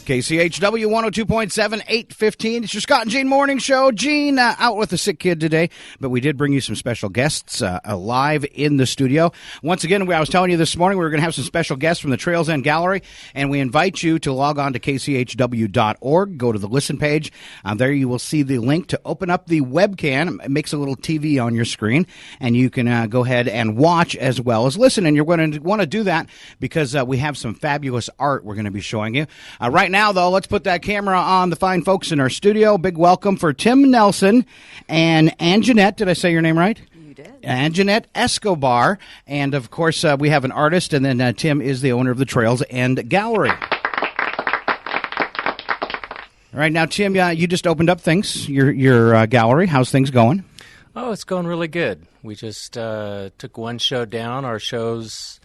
KCHW 102.7, 8:15. It's your Scott and Gene Morning Show. Gene out with a sick kid today, but we did bring you some special guests live in the studio. Once again, I was telling you this morning we were going to have some special guests from the Trails End Gallery, and we invite you to log on to kchw.org, go to the listen page. There you will see the link to open up the webcam. It makes a little TV on your screen, and you can go ahead and watch as well as listen. And you're going to want to do that because we have some fabulous art we're going to be showing you. Right now, though, let's put that camera on the fine folks in our studio. Big welcome for Tim Nelson and Angennette. Did I say your name right? You did. Angennette Escobar. And, of course, we have an artist, and then Tim is the owner of the Trails End Gallery. All right, now, Tim, you just opened up things, your gallery. How's things going? Oh, it's going really good. We just took one show down. Our show's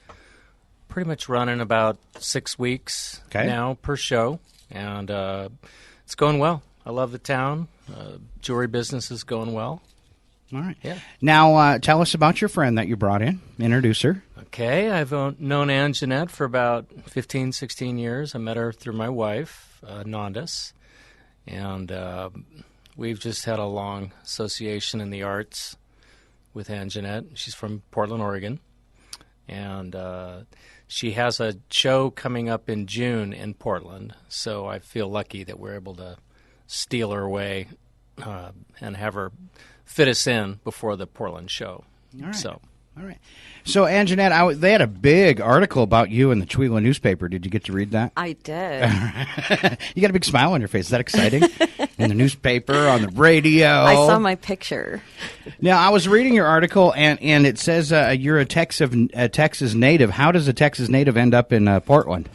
pretty much running about 6 weeks now per show, and it's going well. I love the town. Jewelry business is going well. All right. Yeah. Now, tell us about your friend that you brought in. Introduce her. Okay. I've known Angennette for about 15, 16 years. I met her through my wife, Nandis, and we've just had a long association in the arts with Angennette. She's from Portland, Oregon, and she has a show coming up in June in Portland, so I feel lucky that we're able to steal her away and have her fit us in before the Portland show. All right. All right. So, Angennette, they had a big article about you in the Tweela newspaper. Did you get to read that? I did. You got a big smile on your face. Is that exciting? In the newspaper, on the radio. I saw my picture. Now, I was reading your article, and it says you're a Texas native. How does a Texas native end up in Portland?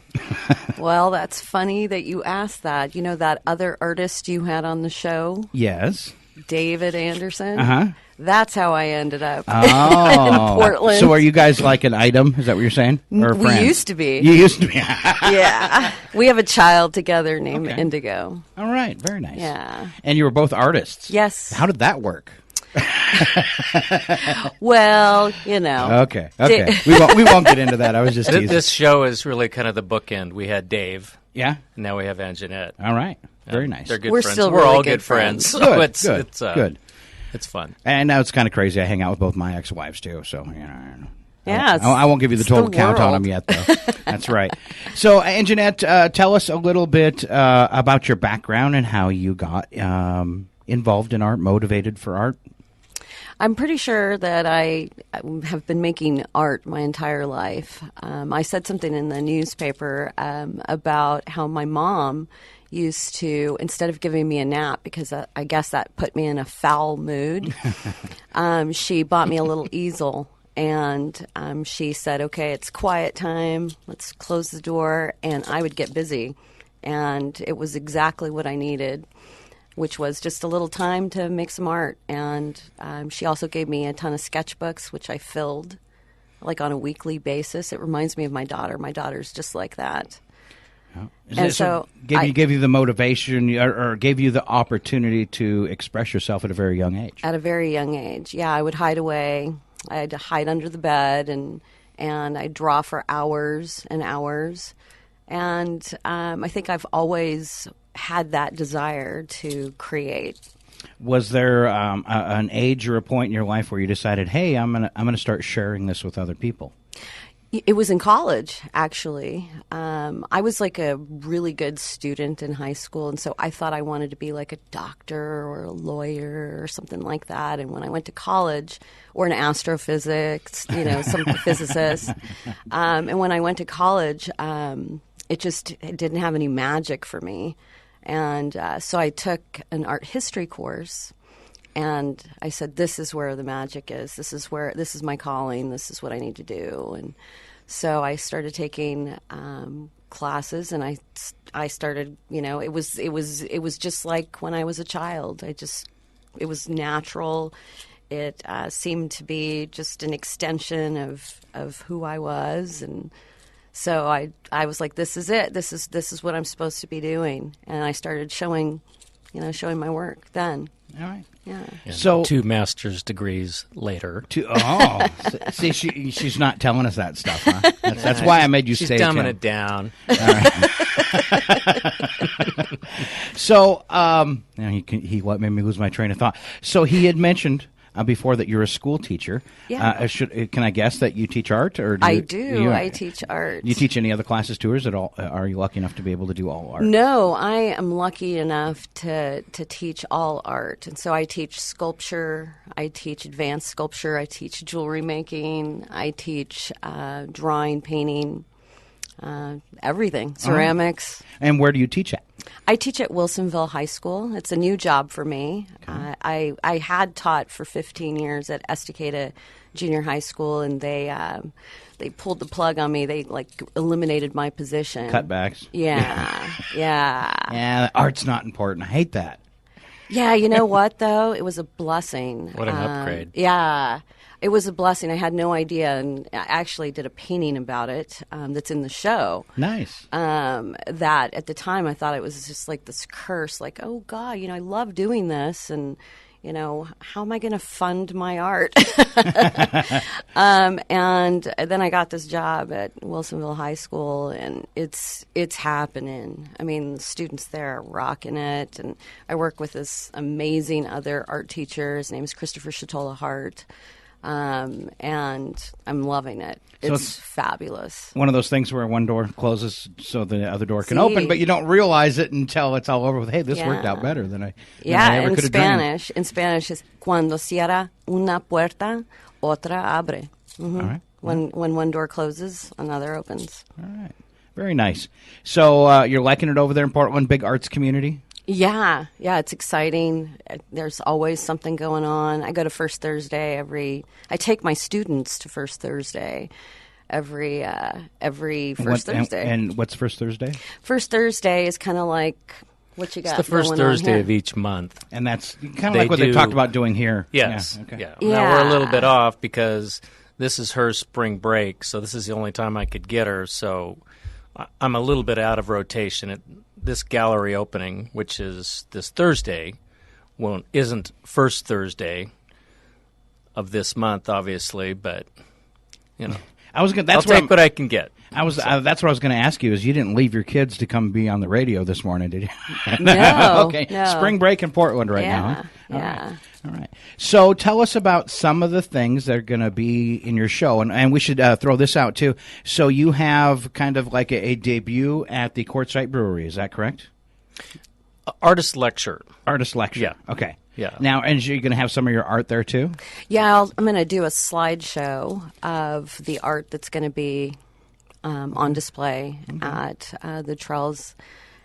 Well, that's funny that you asked that. You know that other artist you had on the show? Yes. David Anderson? Uh-huh. That's how I ended up in Portland. So are you guys like an item? Is that what you're saying? Or we friends? used to be. You used to be. Yeah. We have a child together named Indigo. All right. Very nice. Yeah. And you were both artists. Yes. How did that work? Well, you know. Okay. We won't get into that. I was just teasing. This show is really kind of the bookend. We had Dave. Yeah. And now we have Angennette. All right. Very nice. They're good We're friends. still We're really all good friends. friends. Good. So Good. It's fun. And now it's kind of crazy. I hang out with both my ex-wives, too. So, you know. Yeah, I won't give you the total count on them yet, though. That's right. So, Angennette, tell us a little bit about your background and how you got involved in art, motivated for art. I'm pretty sure that I have been making art my entire life. I said something in the newspaper about how my mom used to, instead of giving me a nap, because I guess that put me in a foul mood, she bought me a little easel. And she said, okay, it's quiet time. Let's close the door. And I would get busy. And it was exactly what I needed, which was just a little time to make some art. And she also gave me a ton of sketchbooks, which I filled like on a weekly basis. It reminds me of my daughter. My daughter's just like that. Oh. And so gave you the motivation or gave you the opportunity to express yourself at a very young age. At a very young age, yeah. I would hide away. I had to hide under the bed, and I'd draw for hours and hours. And I think I've always had that desire to create. Was there an age or a point in your life where you decided, hey, I'm gonna start sharing this with other people? It was in college, actually. I was like a really good student in high school, and so I thought I wanted to be like a doctor or a lawyer or something like that. And when I went to college, or an astrophysics, some physicist, and when I went to college, it didn't have any magic for me. And so I took an art history course. And I said, this is where the magic is. This is my calling. This is what I need to do. And so I started taking classes, and I started, it was just like when I was a child. It was natural. It seemed to be just an extension of who I was. And so I was like, this is it. This is what I'm supposed to be doing. And I started showing showing my work then. All right. Yeah. And So 2 master's degrees later. See, she's not telling us that stuff, huh? That's why I made you She's stay. dumbing Tim. it down. So, he what made me lose my train of thought. So he had mentioned before that you're a school teacher. Yeah. Can I guess that you teach art, or I do. I teach art. You teach any other classes too, or is it all? Are you lucky enough to be able to do all art? No, I am lucky enough to teach all art, and so I teach sculpture. I teach advanced sculpture. I teach jewelry making. I teach drawing, painting, everything, ceramics. And where do you teach at? I teach at Wilsonville High School. It's a new job for me. Okay. I had taught for 15 years at Estacada Junior High School, and they pulled the plug on me. They eliminated my position. Cutbacks. Yeah, yeah. Yeah, art's not important. I hate that. Yeah, you know what though? It was a blessing. What an upgrade. Yeah. It was a blessing. I had no idea, and I actually did a painting about it that's in the show. Nice. That at the time I thought it was just like this curse, like, oh God, I love doing this, and how am I going to fund my art? And then I got this job at Wilsonville High School, and it's happening. I mean, the students there are rocking it, and I work with this amazing other art teacher. His name is Christopher Shatola Hart. And I'm loving it. It's fabulous. One of those things where one door closes so the other door can open, but you don't realize it until it's all over with, hey, this worked out better than I ever could have dreamed. In Spanish, it's cuando cierra una puerta, otra abre. Mm-hmm. All right. When one door closes, another opens. All right. Very nice. So you're liking it over there in Portland, big arts community? Yeah, it's exciting. There's always something going on. I go to First Thursday I take my students to First Thursday every First Thursday. And what's First Thursday? First Thursday is kind of like what you got. It's the first going Thursday on here. of each month. And that's kind of like what they talked about doing here. Yes. Yeah. Okay. Yeah. Yeah. Now we're a little bit off because this is her spring break, so this is the only time I could get her. So I'm a little bit out of rotation. This gallery opening, which is this Thursday, isn't first Thursday of this month, obviously, but I'll take what I can get. That's what I was going to ask you. Is you didn't leave your kids to come be on the radio this morning, did you? No. Okay. No. Spring break in Portland right now. Huh? Yeah. All right. So tell us about some of the things that are going to be in your show, and we should throw this out too. So you have kind of like a debut at the Quartzsite Brewery. Is that correct? Artist lecture. Yeah. Okay. Yeah. Now, and you're going to have some of your art there too? Yeah, I'm going to do a slideshow of the art that's going to be on display at the Trells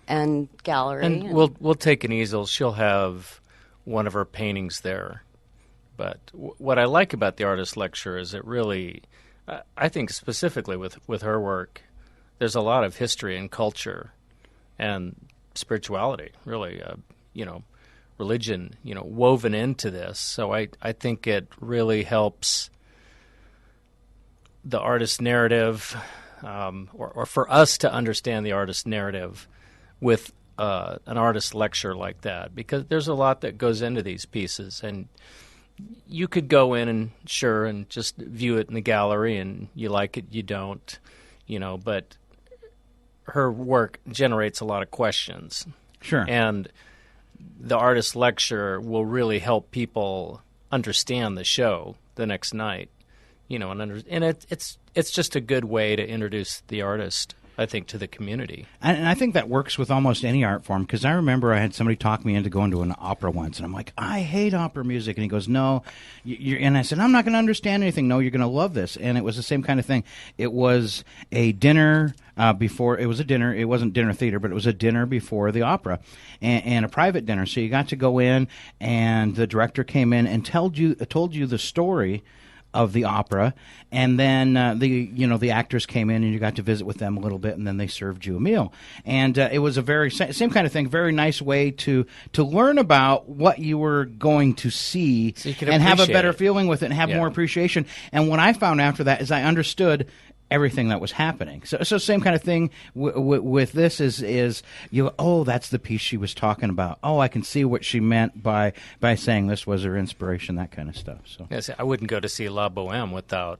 and Gallery. And we'll take an easel. She'll have one of her paintings there. But what I like about the artist lecture is it really, I think specifically with her work, there's a lot of history and culture and spirituality, really, religion, woven into this. So I think it really helps the artist's narrative, or for us to understand the artist's narrative with an artist lecture like that, because there's a lot that goes into these pieces, and you could go in and just view it in the gallery, and you like it, you don't, but her work generates a lot of questions. Sure. And the artist lecture will really help people understand the show the next night, and it's just a good way to introduce the artist, I think, to the community. And I think that works with almost any art form, because I remember I had somebody talk me into going to an opera once, and I'm like, I hate opera music. And he goes, no. And I said, I'm not going to understand anything. No, you're going to love this. And it was the same kind of thing. It was a dinner before. It was a dinner. It wasn't dinner theater, but it was a dinner before the opera, and a private dinner. So you got to go in, and the director came in and told you the story of the opera, and then the actors came in and you got to visit with them a little bit, and then they served you a meal, and it was a very same kind of thing, very nice way to learn about what you were going to see, so you can and have a better it. feeling with it and have more appreciation. And what I found after that is I understood everything that was happening. So same kind of thing with this is that's the piece she was talking about. Oh, I can see what she meant by saying this was her inspiration, that kind of stuff. So yes, I wouldn't go to see La Boheme without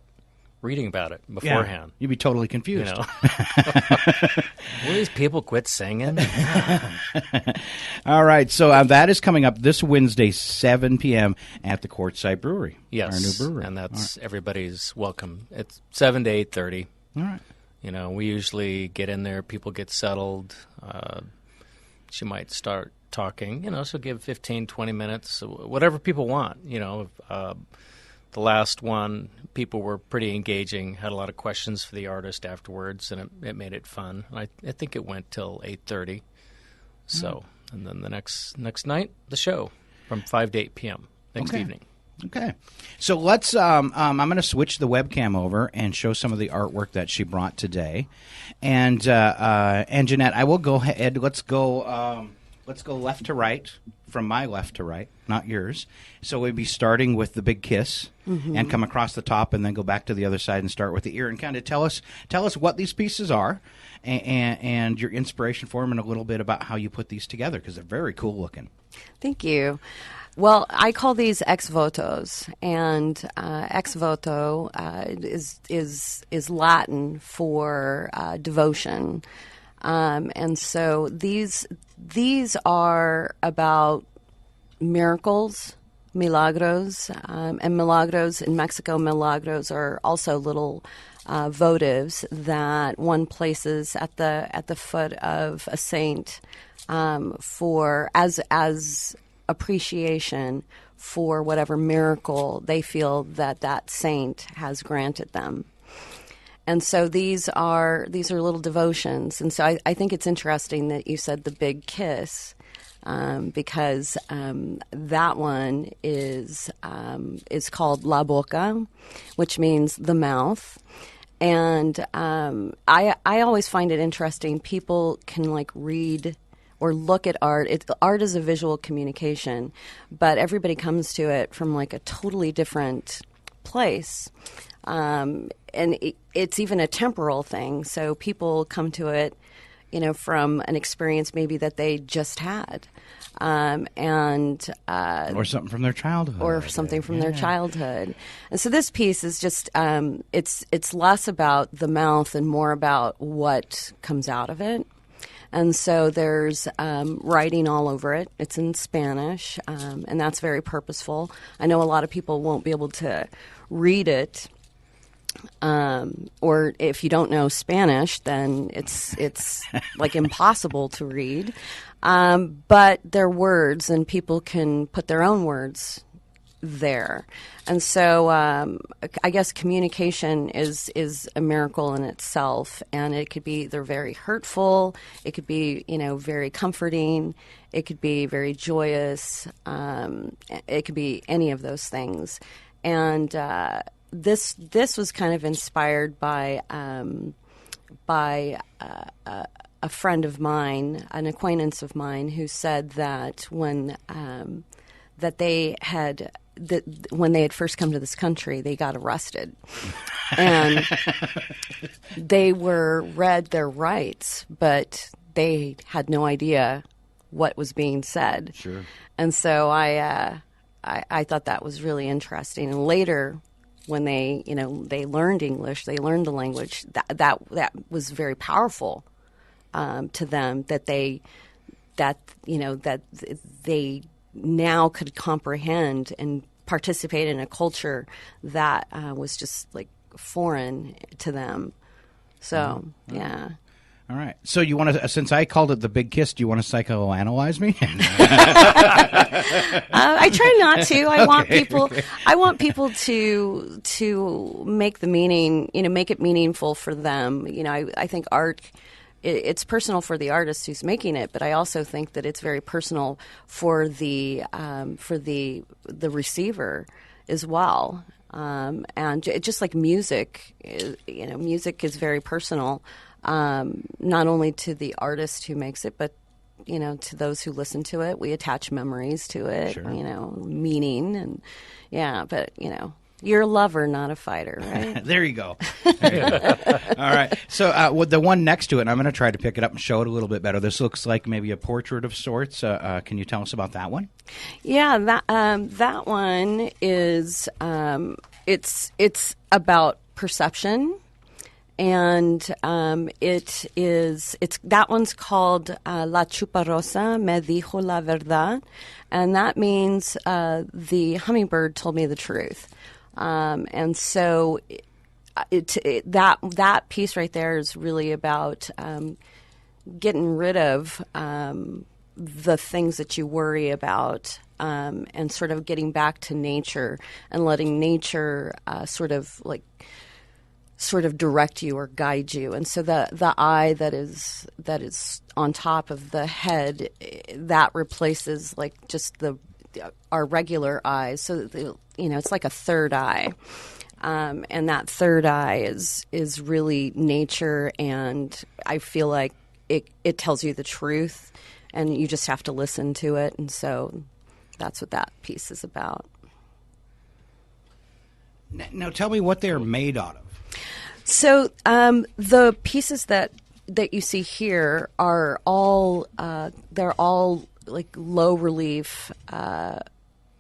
reading about it beforehand. Yeah, you'd be totally confused. Will these people quit singing? All right, so that is coming up this Wednesday, 7 p.m. at the Courtside Brewery. Yes, our new brewery. And that's everybody's welcome. It's 7 to 8:30. All right. We usually get in there, people get settled. She might start talking, so give 15, 20 minutes, whatever people want, The last one, people were pretty engaging, had a lot of questions for the artist afterwards, and it made it fun. I think it went till 8:30. So, and then the next night, the show from 5 to 8 p.m. next evening. Okay. So let's, I'm going to switch the webcam over and show some of the artwork that she brought today. And Angennette, I will go ahead. Let's go left to right, from my left to right, not yours. So we'd be starting with the big kiss and come across the top and then go back to the other side and start with the ear and kind of tell us what these pieces are and your inspiration for them and a little bit about how you put these together because they're very cool looking. Thank you. Well, I call these ex votos, and ex voto is Latin for devotion. And so these are about miracles, milagros, and milagros in Mexico. Milagros are also little votives that one places at the foot of a saint for as appreciation for whatever miracle they feel that saint has granted them. And so these are little devotions. And so I think it's interesting that you said the big kiss because that one is called la boca, which means the mouth. And I always find it interesting. People can read or look at art. Art is a visual communication, but everybody comes to it from a totally different place. And it's even a temporal thing. So people come to it, from an experience maybe that they just had, or something from their childhood. And so this piece is just it's less about the mouth and more about what comes out of it. And so there's writing all over it. It's in Spanish, and that's very purposeful. I know a lot of people won't be able to read it. Or if you don't know Spanish, then it's impossible to read. But they're words, and people can put their own words there. And so I guess communication is a miracle in itself, and it could be either very hurtful, it could be very comforting, it could be very joyous, it could be any of those things. And this was kind of inspired by a friend of mine, an acquaintance of mine, who said that when they had first come to this country, they got arrested, and they were read their rights, but they had no idea what was being said. Sure. And so I thought that was really interesting. And later, when they learned English, they learned the language. That was very powerful to them. That they now could comprehend and participate in a culture that was just foreign to them. So yeah. All right. So you want to, since I called it the big kiss, do you want to psychoanalyze me? I try not to. I want people to make the meaning, make it meaningful for them. I think art, it's personal for the artist who's making it, but I also think that it's very personal for the receiver as well. And just like music, music is very personal. Not only to the artist who makes it, but to those who listen to it. We attach memories to it, Sure. Meaning, and but You're a lover, not a fighter, right? There you go. There you go. All right. So with the one next to it, and I'm going to try to pick it up and show it a little bit better. This looks like maybe a portrait of sorts. Can you tell us about that one? Yeah, that one is it's about perception, and it's that one's called La Chuparosa me dijo la verdad, and that means the hummingbird told me the truth. And so that piece right there is really about getting rid of the things that you worry about, and sort of getting back to nature and letting nature sort of direct you or guide you. And so the eye that is on top of the head, that replaces like just our regular eyes. So it's like a third eye, and that third eye is really nature. And I feel like it tells you the truth, and you just have to listen to it. And so that's what that piece is about. Now tell me what they're made out of. So the pieces that you see here are all they're all like low relief,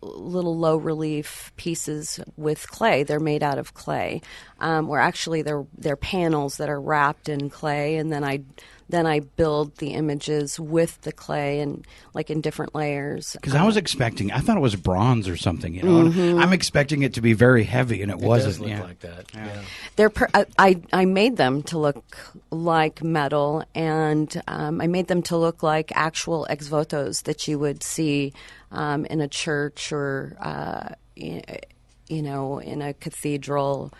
little low relief pieces with clay. They're made out of clay, where actually they're panels that are wrapped in clay, and then I build the images with the clay and like in different layers. Because I thought it was bronze or something. Mm-hmm. I'm expecting it to be very heavy, and it wasn't. Does look like that. Yeah. I made them to look like metal, and I made them to look like actual ex votos that you would see in a church or in a cathedral.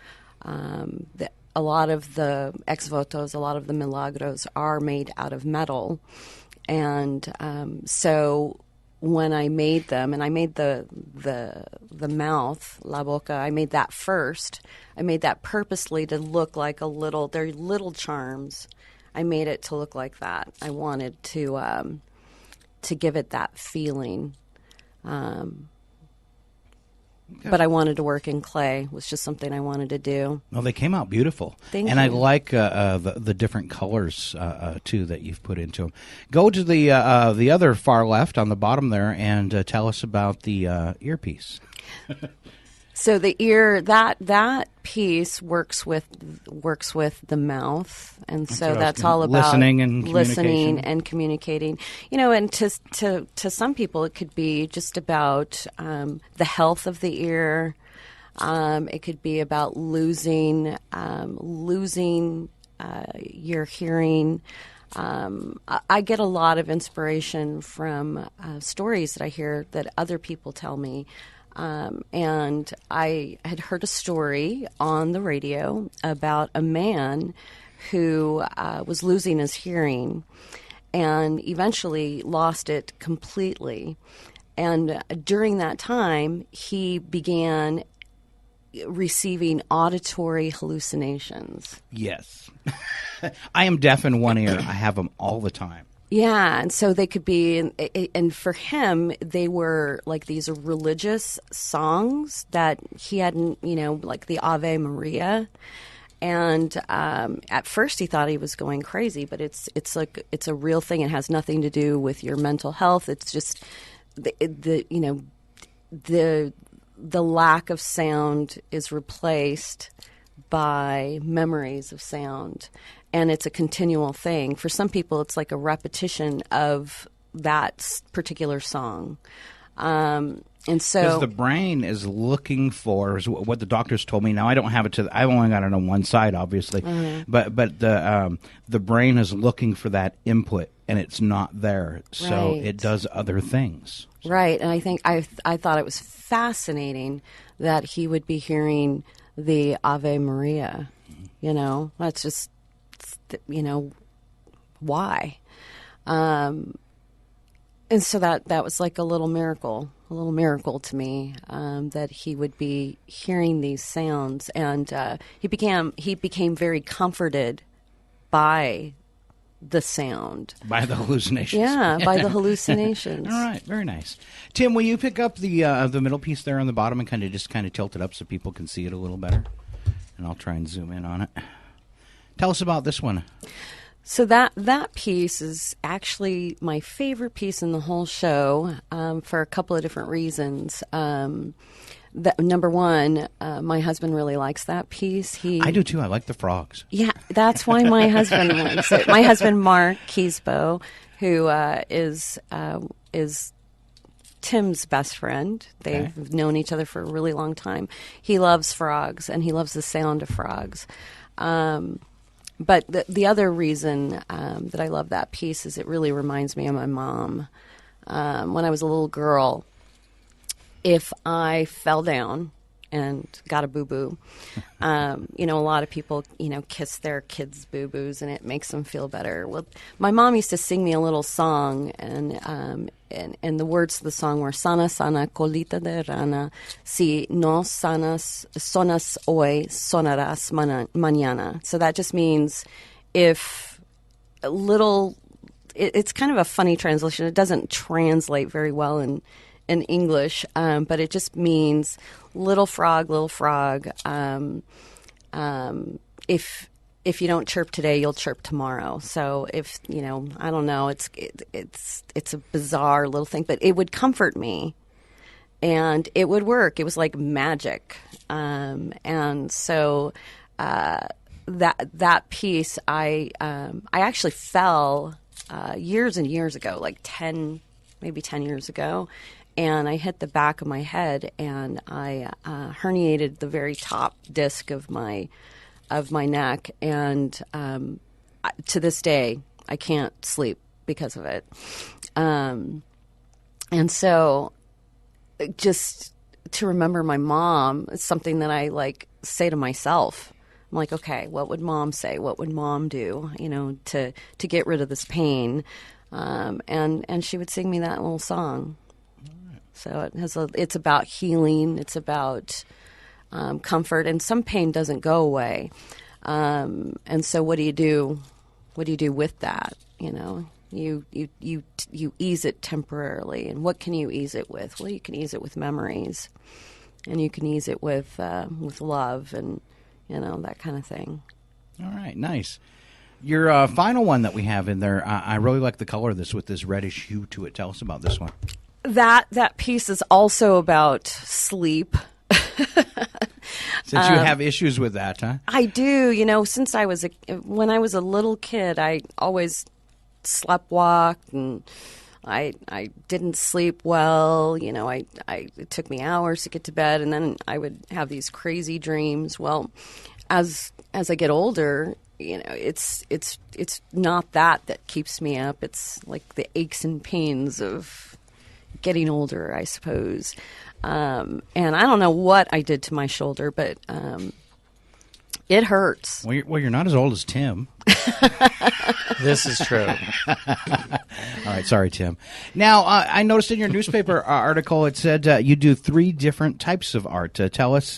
A lot of the ex votos, a lot of the milagros are made out of metal, and so when I made them, and I made the mouth, la boca, I made that first. I made that purposely to look like they're little charms. I made it to look like that. I wanted to give it that feeling. But I wanted to work in clay. It was just something I wanted to do. Well, they came out beautiful. Thank you. And I like the different colors, too, that you've put into them. Go to the other far left on the bottom there and tell us about the earpiece. So the ear, that piece works with the mouth, and so that's all about listening and communicating. And to some people, it could be just about the health of the ear. It could be about losing your hearing. I get a lot of inspiration from stories that I hear that other people tell me. And I had heard a story on the radio about a man who was losing his hearing and eventually lost it completely. And during that time, he began receiving auditory hallucinations. Yes. I am deaf in one ear. I have them all the time. Yeah, and so they could be, and for him, they were like these religious songs that he hadn't, like the Ave Maria. And at first he thought he was going crazy, but it's a real thing. It has nothing to do with your mental health. It's just the lack of sound is replaced by memories of sound. And it's a continual thing. For some people, it's like a repetition of that particular song. And so, because the brain is looking for, is what the doctors told me. Now I don't have it I've only got it on one side, obviously, but the brain is looking for that input, and it's not there, so right. It does other things. Right, and I think I thought it was fascinating that he would be hearing the Ave Maria. That's just. Why? And so that was like a little miracle to me, that he would be hearing these sounds, and he became very comforted by the sound. By the hallucinations. Yeah, by the hallucinations. All right, very nice. Tim, will you pick up the middle piece there on the bottom and kind of tilt it up so people can see it a little better? And I'll try and zoom in on it. Tell us about this one. So that piece is actually my favorite piece in the whole show for a couple of different reasons. Number one, my husband really likes that piece. I do too. I like the frogs. Yeah, that's why my husband likes it. My husband, Mark Kiesbo, who is Tim's best friend. They've known each other for a really long time. He loves frogs, and he loves the sound of frogs. But the other reason that I love that piece is it really reminds me of my mom. When I was a little girl, if I fell down and got a boo-boo, a lot of people, kiss their kids' boo-boos and it makes them feel better. Well, my mom used to sing me a little song, and the words of the song were "Sana, sana, colita de rana, si no sonas hoy, sonarás mañana." So that just means if a little, it's kind of a funny translation. It doesn't translate very well in English, but it just means little frog. If you don't chirp today, you'll chirp tomorrow. So if I don't know, it's a bizarre little thing, but it would comfort me, and it would work. It was like magic, and so that piece, I actually fell years and years ago, like maybe 10 years ago. And I hit the back of my head, and I herniated the very top disc of my neck, and to this day I can't sleep because of it. And so, just to remember my mom, it's something that I say to myself. I'm like, okay, what would Mom say? What would Mom do? To get rid of this pain. And she would sing me that little song. So it's about healing. It's about comfort, and some pain doesn't go away. And so, what do you do? What do you do with that? You ease it temporarily. And what can you ease it with? Well, you can ease it with memories, and you can ease it with love, and that kind of thing. All right, nice. Your final one that we have in there, I really like the color of this with this reddish hue to it. Tell us about this one. That piece is also about sleep. Since you have issues with that, huh? I do. Since when I was a little kid, I always sleptwalked, and I didn't sleep well. It took me hours to get to bed, and then I would have these crazy dreams. Well, as I get older, it's not that keeps me up. It's like the aches and pains of getting older, I suppose. And I don't know what I did to my shoulder, but it hurts. Well, you're not as old as Tim. This is true. All right, sorry, Tim. Now, I noticed in your newspaper article it said you do 3 different types of art. Tell us.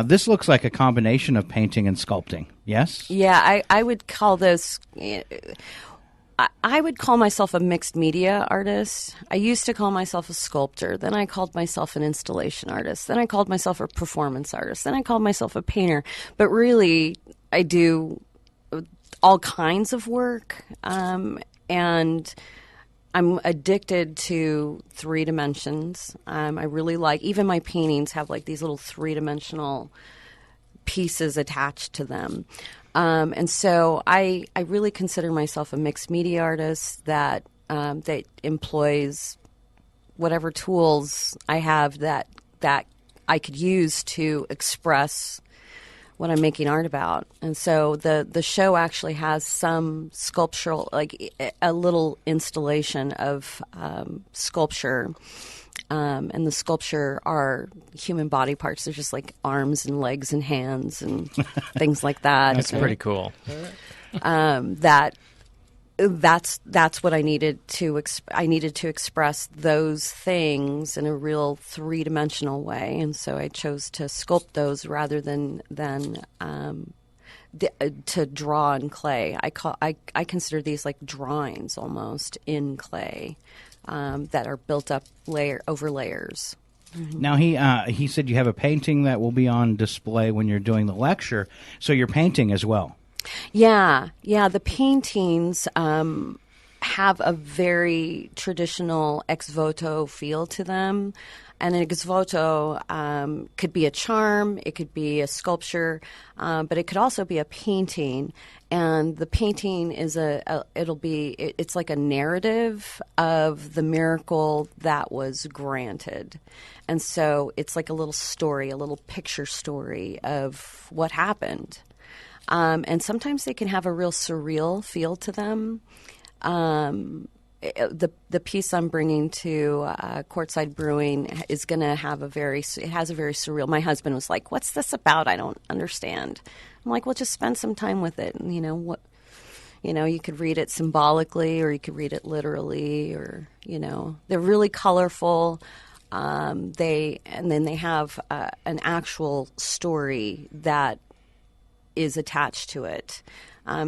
This looks like a combination of painting and sculpting. Yes. Yeah, I would call this. I would call myself a mixed media artist. I used to call myself a sculptor. Then I called myself an installation artist. Then I called myself a performance artist. Then I called myself a painter. But really, I do all kinds of work. And I'm addicted to 3 dimensions. I really like, even my paintings have these little 3-dimensional pieces attached to them. And so I really consider myself a mixed media artist that employs whatever tools I have that I could use to express what I'm making art about. And so the show actually has some sculptural, a little installation of sculpture. And the sculpture are human body parts. They're just arms and legs and hands and things like that. That's pretty cool. That's what I needed to I needed to express those things in a real 3-dimensional way, and so I chose to sculpt those rather than to draw in clay. I consider these like drawings almost in clay that are built up layer over layers. Now he said you have a painting that will be on display when you're doing the lecture, so you're painting as well. Yeah. The paintings have a very traditional ex voto feel to them. And an ex voto could be a charm, it could be a sculpture, but it could also be a painting. And the painting is it's like a narrative of the miracle that was granted. And so it's like a little story, a little picture story of what happened. And sometimes they can have a real surreal feel to them. The piece I'm bringing to Courtside Brewing is going to have it has a very surreal. My husband was like, "What's this about? I don't understand." I'm like, "Well, just spend some time with it, and you could read it symbolically, or you could read it literally, or they're really colorful. They have an actual story that is attached to it."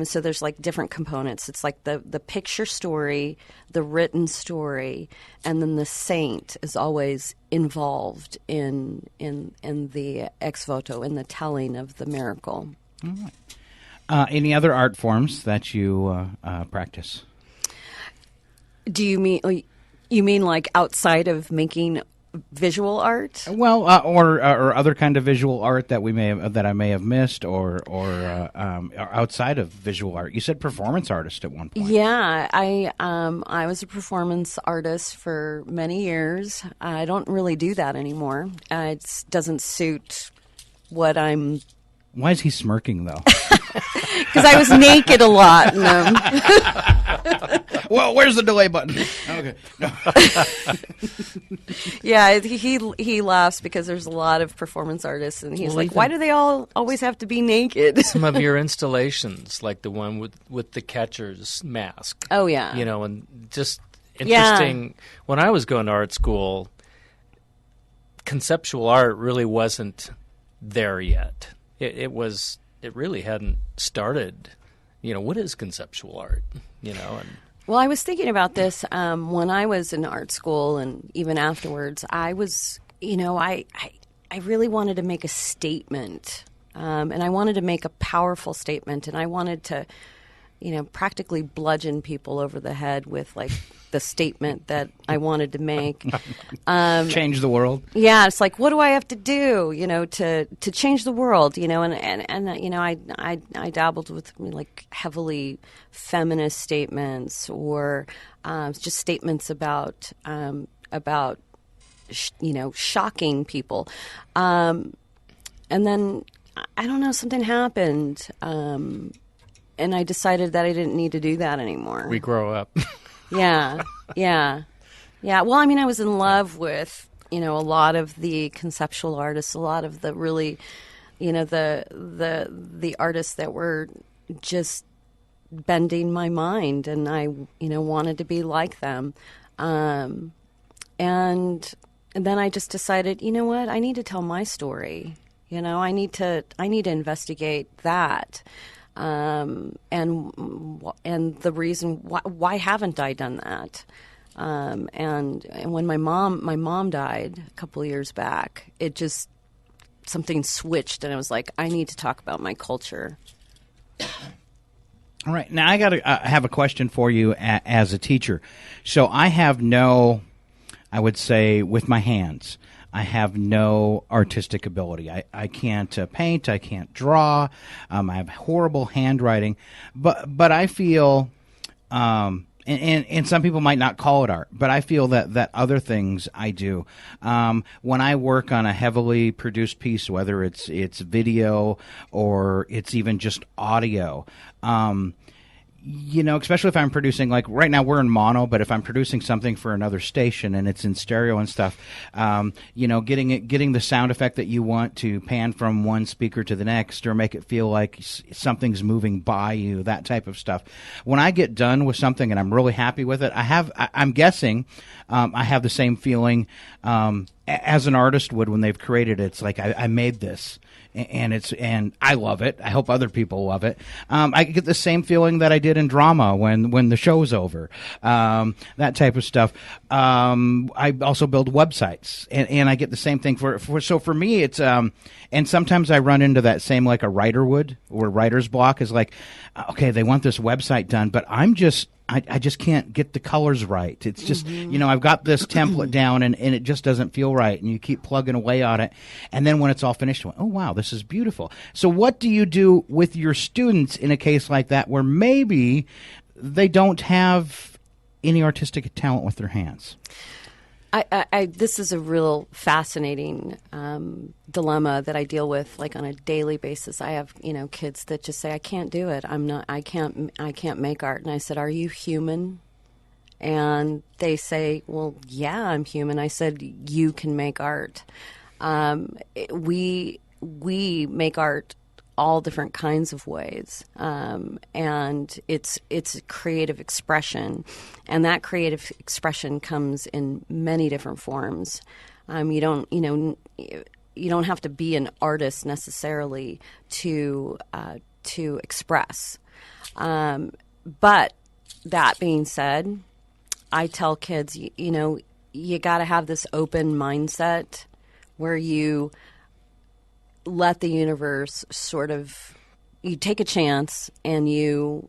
So there's like different components. It's like the picture story, the written story, and then the saint is always involved in the ex voto, in the telling of the miracle. All right. Any other art forms that you practice? Do you mean like outside of making visual art? Well, or other kind of visual art that I may have missed, or outside of visual art. You said performance artist at one point. Yeah, I was a performance artist for many years. I don't really do that anymore. It doesn't suit what I'm. Why is he smirking though? Because I was naked a lot. No. Well, where's the delay button? Okay. No. Yeah, he laughs because there's a lot of performance artists, and he's like, "Why do they all always have to be naked?" Some of your installations, like the one with the catcher's mask. Oh yeah. And just interesting. Yeah. When I was going to art school, conceptual art really wasn't there yet. It really hadn't started. What is conceptual art? Well, I was thinking about this when I was in art school, and even afterwards. I was, I really wanted to make a statement, and I wanted to make a powerful statement, and I wanted to, practically bludgeon people over the head with like the statement that I wanted to make. Change the world. Yeah, it's like, what do I have to do, to change the world, and I dabbled with like heavily feminist statements, or just statements about shocking people, and then I don't know, something happened, and I decided that I didn't need to do that anymore. We grow up. Yeah. Well, I was in love with, a lot of the conceptual artists, a lot of the really, the artists that were just bending my mind, and I, wanted to be like them. And then I just decided, you know what, I need to tell my story. I need to investigate that. And the reason why haven't I done that? And when my mom died a couple of years back, it just something switched, and I was like, I need to talk about my culture. All right, now I got to have a question for you as a teacher. So I have I would say, with my hands, I have no artistic ability. I can't paint. I can't draw. I have horrible handwriting. But I feel, and some people might not call it art, but I feel that other things I do. When I work on a heavily produced piece, whether it's video or it's even just audio, especially if I'm producing, like right now we're in mono, but if I'm producing something for another station and it's in stereo and stuff, getting the sound effect that you want to pan from one speaker to the next, or make it feel like something's moving by you, that type of stuff. When I get done with something and I'm really happy with it, I'm guessing I have the same feeling as an artist would when they've created it. It's like I made this, and I love it. I hope other people love it. I get the same feeling that I did in drama when the show's over, that type of stuff. I also build websites, and I get the same thing so for me it's and sometimes I run into that same like a writer would, or writer's block is like, okay, they want this website done, but I just can't get the colors right. It's just, I've got this template down and it just doesn't feel right. And you keep plugging away on it. And then when it's all finished, oh, wow, this is beautiful. So what do you do with your students in a case like that where maybe they don't have any artistic talent with their hands? This is a real fascinating dilemma that I deal with like on a daily basis. I have kids that just say I can't do it. I can't make art. And I said, are you human? And they say, well, yeah, I'm human. I said, you can make art. We make art all different kinds of ways, and it's creative expression, and that creative expression comes in many different forms. You don't have to be an artist necessarily to express. But that being said, I tell kids, you got to have this open mindset where you let the universe sort of, you take a chance and you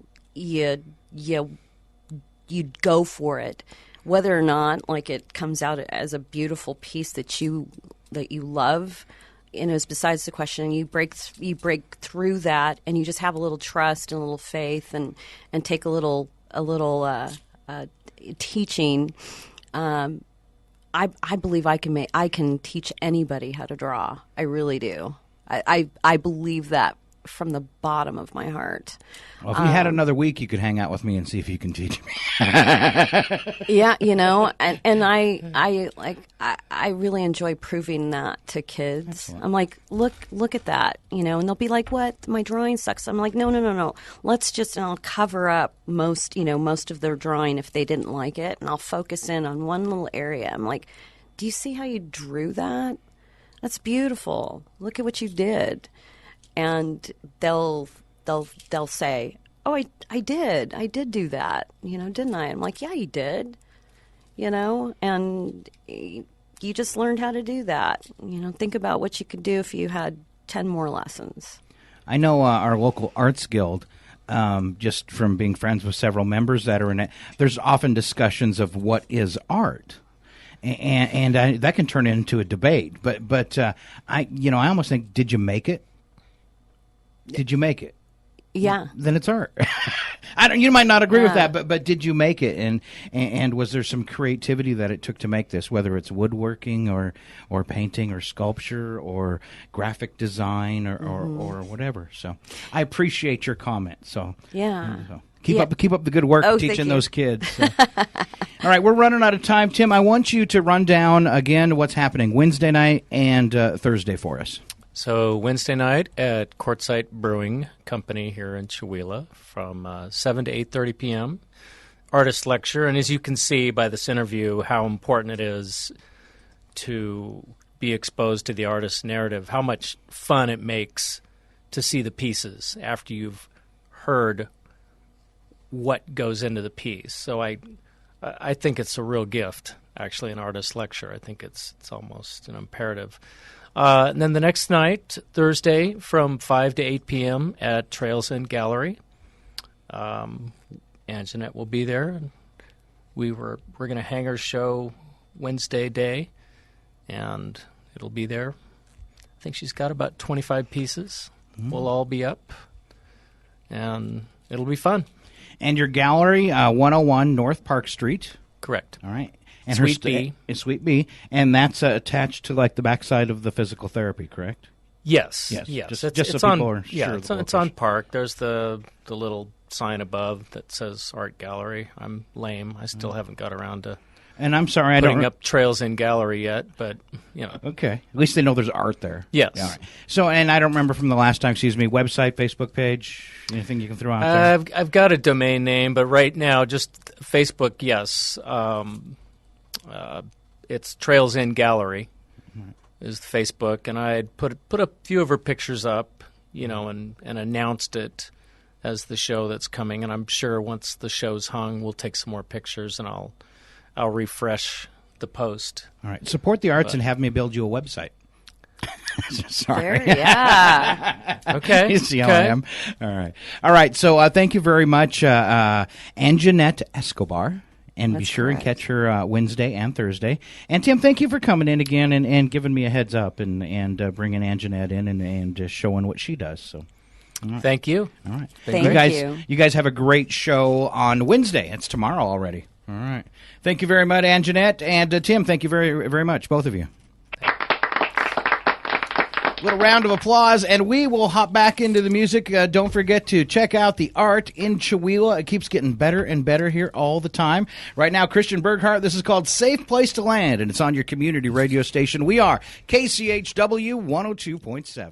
go for it, whether or not like it comes out as a beautiful piece that you love, is besides the question. You break through that, and you just have a little trust and a little faith, and take a little teaching. I believe I can teach anybody how to draw. I really do. I believe that from the bottom of my heart. Well, if we had another week, you could hang out with me and see if you can teach me. Yeah, and I really enjoy proving that to kids. Excellent. I'm like, look at that, and they'll be like, "What? My drawing sucks." I'm like, no. And I'll cover up most of their drawing if they didn't like it, and I'll focus in on one little area. I'm like, "Do you see how you drew that? That's beautiful. Look at what you did." And they'll say, "Oh, I did do that, didn't I?" I'm like, "Yeah, you did, and you just learned how to do that. Think about what you could do if you had 10 more lessons." I know our local arts guild, just from being friends with several members that are in it, there's often discussions of what is art. And that can turn into a debate. But I almost think, did you make it? Did you make it? Yeah. Then it's art. You might not agree with that, but did you make it? And was there some creativity that it took to make this, whether it's woodworking or painting or sculpture or graphic design or whatever? So I appreciate your comment. So yeah. Keep up the good work teaching those kids. So. All right, we're running out of time. Tim, I want you to run down again what's happening Wednesday night and Thursday for us. So Wednesday night at Quartzsite Brewing Company here in Chewelah from 7 to 8:30 p.m. Artist lecture. And as you can see by this interview, how important it is to be exposed to the artist's narrative, how much fun it makes to see the pieces after you've heard what goes into the piece. So I think it's a real gift, actually, an artist lecture. I think it's almost an imperative. And then the next night, Thursday, from 5 to 8 p.m. at Trails End Gallery. Angennette will be there. We're going to hang our show Wednesday day, and it'll be there. I think she's got about 25 pieces. We'll all be up, and it'll be fun. And your gallery, 101 North Park Street. Correct. All right. And Sweet Bee. Sweet Bee. And that's attached to like the backside of the physical therapy, correct? Yes. Just it's so on, people are yeah, sure. it's on Park. There's the little sign above that says Art Gallery. I'm lame. I still haven't got around to and I'm sorry, I don't putting up Trails in Gallery yet, but Okay. At least they know there's art there. Yes. Yeah, all right. So, and I don't remember from the last time, website, Facebook page, anything you can throw out there? I've got a domain name, but right now just Facebook, yes. It's Trails in Gallery. is the Facebook, and I had put a few of her pictures up, and announced it as the show that's coming. And I'm sure once the show's hung, we'll take some more pictures, and I'll refresh the post. All right. Support the arts and have me build you a website. Sorry. There, yeah. Okay. You see how I am? All right. So thank you very much, Angennette Escobar. And be sure and catch her Wednesday and Thursday. And, Tim, thank you for coming in again and giving me a heads up and bringing Angennette in and showing what she does. So, right. Thank you. All right. Thank you. You guys have a great show on Wednesday. It's tomorrow already. All right. Thank you very much, Angennette. And, Tim, thank you very, very much, both of you. Little round of applause, and we will hop back into the music. Don't forget to check out the art in Chihuahua. It keeps getting better and better here all the time. Right now, Christian Berghardt, this is called Safe Place to Land, and it's on your community radio station. We are KCHW 102.7.